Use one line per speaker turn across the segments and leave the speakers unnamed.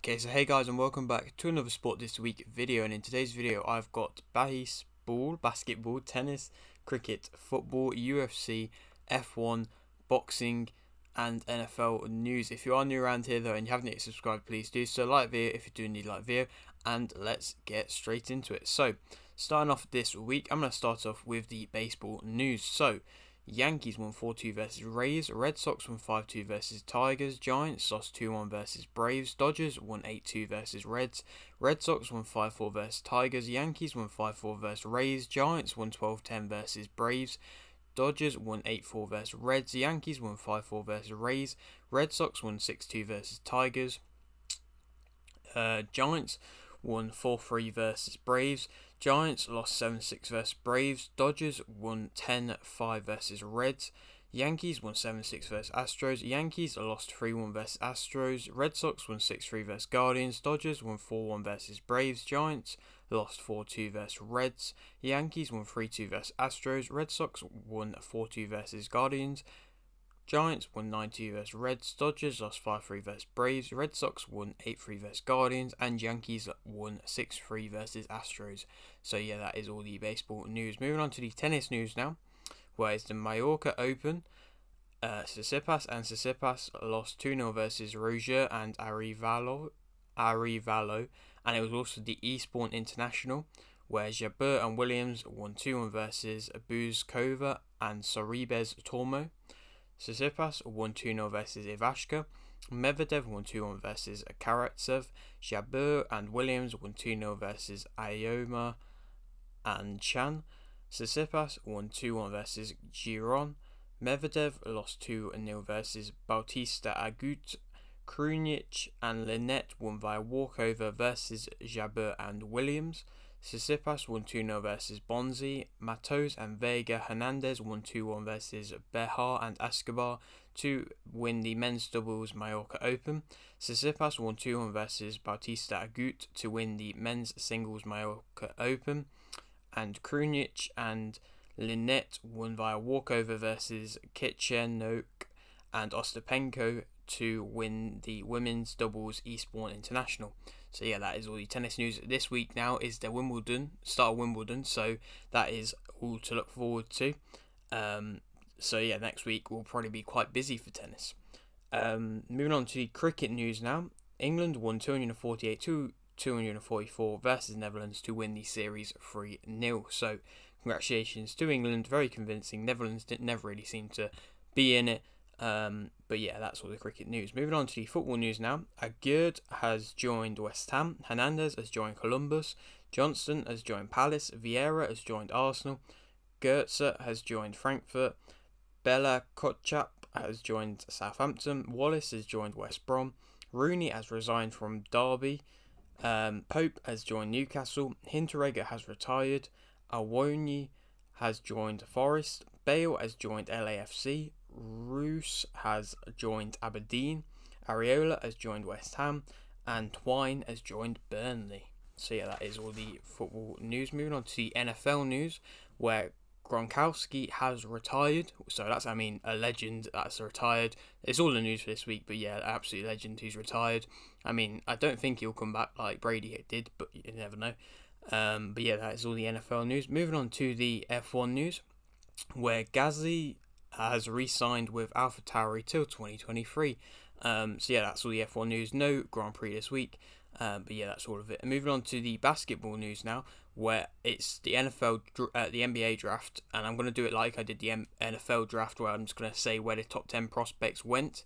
Okay, so hey guys and welcome back to another Sport This Week video, and in today's video I've got baseball, basketball, tennis, cricket, football, UFC, F1, boxing and NFL news. If you are new around here though and you haven't yet subscribed, please do so. Like video if you do need like video, and let's get straight into it. So starting off this week, I'm going to start off with the baseball news. So Yankees won 4-2 versus Rays, Red Sox won 5-2 versus Tigers, Giants lost 2-1 versus Braves, Dodgers won 8-2 versus Reds, Red Sox won 5-4 versus Tigers, Yankees won 5-4 versus Rays, Giants won 12-10 versus Braves, Dodgers won 8-4 versus Reds, Yankees won 5-4 versus Rays, Red Sox won 6-2 versus Tigers, Giants won 4-3 versus Braves, Giants lost 7-6 versus Braves, Dodgers won 10-5 versus Reds, Yankees won 7-6 versus Astros, Yankees lost 3-1 versus Astros, Red Sox won 6-3 versus Guardians, Dodgers won 4-1 versus Braves, Giants lost 4-2 versus Reds, Yankees won 3-2 versus Astros, Red Sox won 4-2 versus Guardians, Giants won 9-2 versus Reds, Dodgers lost 5-3 versus Braves, Red Sox won 8-3 versus Guardians, and Yankees won 6-3 versus Astros. So yeah, that is all the baseball news. Moving on to the tennis news now, where it's the Mallorca Open. Tsitsipas lost 2-0 versus Roger and Arivalo, and it was also the Eastbourne International, where Jabeur and Williams won 2-1 versus Buzkova and Sorribes Tormo. Tsitsipas won 2-0 versus Ivashka, Medvedev won 2-1 versus Karatsev, Jabeur and Williams won 2-0 versus Ayoma and Chan, Tsitsipas won 2-1 versus Giron, Medvedev lost 2-0 versus Bautista Agut, Krunic and Linette won via walkover versus Jabeur and Williams, Tsitsipas won 2-0 versus Bonzi, Matos and Vega Hernandez won 2-1 versus Behar and Escobar to win the men's doubles Mallorca Open. Tsitsipas won 2-1 versus Bautista Agut to win the men's singles Mallorca Open, and Krunic and Linette won via walkover versus Kitchenok and Ostapenko to win the women's doubles Eastbourne International. So yeah, that is all the tennis news. This week now is the start of Wimbledon, so that is all to look forward to. So yeah, next week will probably be quite busy for tennis. Moving on to the cricket news now. England won 248 to 244 versus Netherlands to win the series 3-0. So congratulations to England, very convincing. Netherlands never really seem to be in it. But yeah, that's all the cricket news. Moving on to the football news now. Aguerd has joined West Ham, Hernandez has joined Columbus, Johnston has joined Palace, Vieira has joined Arsenal, Goetze has joined Frankfurt, Bella Kotchap has joined Southampton, Wallace has joined West Brom, Rooney has resigned from Derby, Pope has joined Newcastle, Hinteregger has retired, Awoniyi has joined Forest, Bale has joined LAFC, Roos has joined Aberdeen, Areola has joined West Ham, and Twine has joined Burnley. So yeah, that is all the football news. Moving on to the NFL news, where Gronkowski has retired. So that's, a legend that's retired. It's all the news for this week, but yeah, absolute legend who's retired. I don't think he'll come back like Brady did, but you never know. But yeah, that is all the NFL news. Moving on to the F1 news, where Gasly has re-signed with AlphaTauri till 2023. So yeah, that's all the F1 news. No Grand Prix this week. But yeah, that's all of it. And moving on to the basketball news now, where it's the the NBA draft, and I'm going to do it like I did the NFL draft, where I'm just going to say where the top 10 prospects went.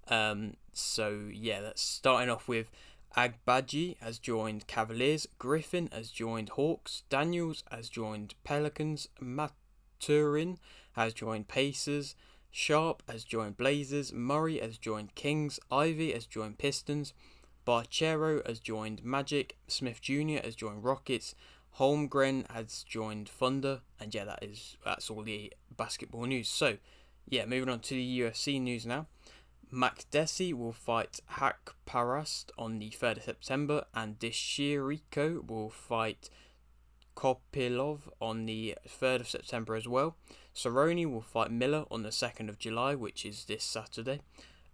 So yeah, that's starting off with Agbaji has joined Cavaliers, Griffin has joined Hawks, Daniels has joined Pelicans, Maturin has joined Pacers, Sharp has joined Blazers, Murray has joined Kings, Ivy has joined Pistons, Barchero has joined Magic, Smith Jr. has joined Rockets, Holmgren has joined Thunder, and yeah, that's all the basketball news. So yeah, moving on to the UFC news now. Makdessi will fight Hakparast on the 3rd of September, and Deshiriko will fight Kopilov on the 3rd of September as well. Cerrone will fight Miller on the 2nd of July, which is this Saturday.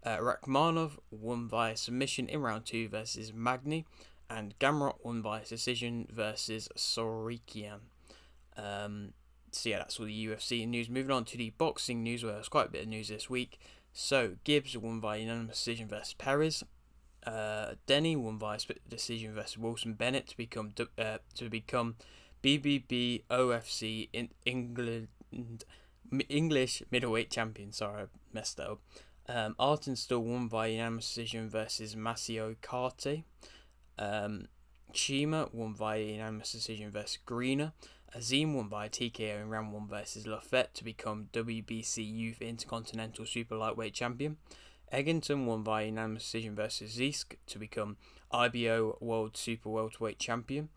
Rachmanov won via submission in round 2 versus Magny, and Gamrot won via decision versus Sorikian. So yeah, that's all the UFC news. Moving on to the boxing news, where there's quite a bit of news this week. So Gibbs won via unanimous decision versus Perez. Denny won via split decision versus Wilson Bennett to become BBB OFC in England English middleweight champion. Sorry, I messed that up. Arten still won via unanimous decision versus Masio Karte. Shima won via unanimous decision versus Greener. Azim won by TKO in round 1 versus Lafette to become WBC Youth Intercontinental Super Lightweight Champion. Egginton won by unanimous decision versus Zisk to become IBO World Super Welterweight Champion.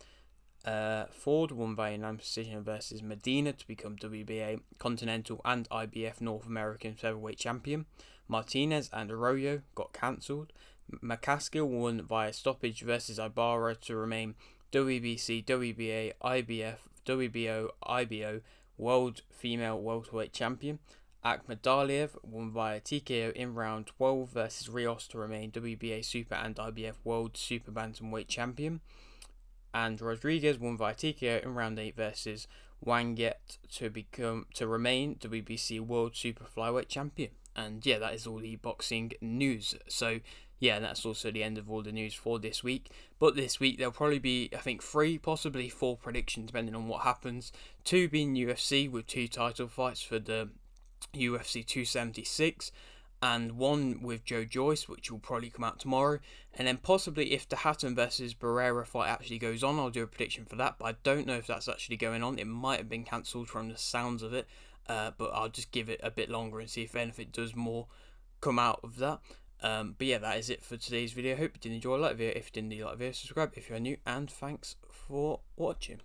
Ford won by unanimous decision versus Medina to become WBA Continental and IBF North American Featherweight Champion. Martinez and Arroyo got cancelled. McCaskill won via stoppage versus Ibarra to remain WBC, WBA, IBF, WBO, IBO World Female Welterweight Champion. Akhmadaliev won via TKO in round 12 versus Rios to remain WBA Super and IBF World Super Bantamweight Champion. And Rodriguez won via TKO in round 8 versus Wanget to remain WBC World Super Flyweight Champion. And yeah, that is all the boxing news. So yeah, that's also the end of all the news for this week. But this week there'll probably be, I think, 3, possibly 4 predictions depending on what happens. 2 being UFC with 2 title fights for the UFC 276, and 1 with Joe Joyce, which will probably come out tomorrow. And then possibly if the Hatton versus Barrera fight actually goes on, I'll do a prediction for that, but I don't know if that's actually going on. It might have been cancelled from the sounds of it, but I'll just give it a bit longer and see if anything does more come out of that. But yeah, that is it for today's video. Hope you did enjoy. Like the video. If you didn't, like the video, subscribe if you're new, and thanks for watching.